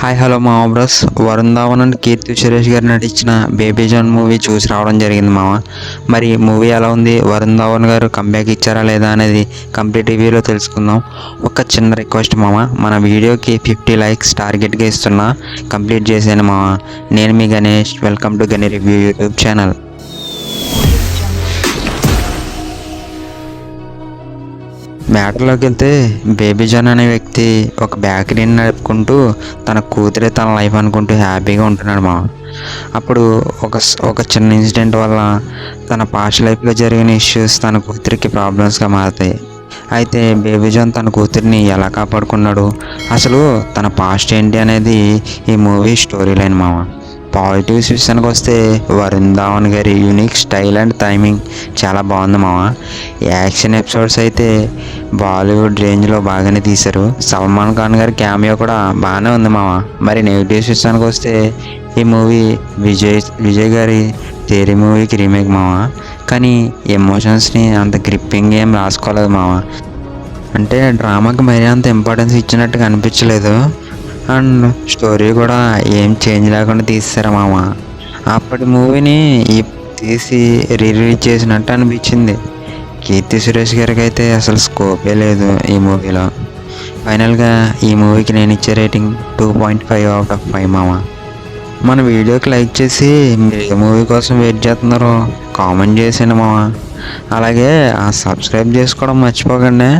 Hi hello మామ bus. Varun Dhawan and Keerthy Suresh గారు నటించిన బేబీ జాన్ మూవీ చూసి రావడం జరిగింది మామ. మరి మూవీ ఎలా ఉంది, వరుణ్ ధావన్ గారు కంబ్యాక్ ఇచ్చారా లేదా అనేది కంప్లీట్ రివ్యూలో తెలుసుకుందాం. ఒక చిన్న రిక్వెస్ట్ మామ, మన వీడియోకి 50 లైక్స్ టార్గెట్గా ఇస్తున్నా, కంప్లీట్ చేసాను మామ. నేను మీ Ganesh, welcome to Gani review YouTube channel. మ్యాటర్లోకి వెళ్తే, బేబీ జాన్ అనే వ్యక్తి ఒక బేకరీని నడుపుకుంటూ తన కూతురే తన లైఫ్ అనుకుంటూ హ్యాపీగా ఉంటున్నాడు మా. అప్పుడు ఒక చిన్న ఇన్సిడెంట్ వల్ల తన పాస్ట్ లైఫ్లో జరిగిన ఇష్యూస్ తన కూతురికి ప్రాబ్లమ్స్గా మారుతాయి. అయితే బేబీ జాన్ తన కూతురిని ఎలా కాపాడుకున్నాడు, అసలు తన పాస్ట్ ఏంటి అనేది ఈ మూవీ స్టోరీ లైన్ మామ. పాజిటివ్స్ విషయానికి వస్తే, వరుణ్ ధావన్ గారి యూనిక్ స్టైల్ అండ్ టైమింగ్ చాలా బాగుంది మామ. యాక్షన్ ఎపిసోడ్స్ అయితే బాలీవుడ్ రేంజ్లో బాగానే తీశారు. సల్మాన్ ఖాన్ గారి క్యామియో కూడా బాగానే ఉంది మామ. మరి నెగిటివ్స్ విషయానికి వస్తే, ఈ మూవీ విజయ్ గారి తేరీ మూవీకి రీమేక్ మామ. కానీ ఎమోషన్స్ని అంత గ్రిప్పింగ్ ఏం రాసుకోలేదు మామ. అంటే డ్రామాకి మరీ అంత ఇంపార్టెన్స్ ఇచ్చినట్టుగా అనిపించలేదు. అండ్ స్టోరీ కూడా ఏం చేంజ్ లేకుండా తీస్తారు మామ. అప్పటి మూవీని తీసి రిలీజ్ చేసినట్టు అనిపించింది. కీర్తి సురేష్ గారికి అయితే అసలు స్కోపే లేదు ఈ మూవీలో. ఫైనల్గా ఈ మూవీకి నేను ఇచ్చే రేటింగ్ 2.5/5 మామ. మన వీడియోకి లైక్ చేసి మీరు ఏ మూవీ కోసం వెయిట్ చేస్తున్నారో కామెంట్ చేసాను మామ. అలాగే సబ్స్క్రైబ్ చేసుకోవడం మర్చిపోకండి.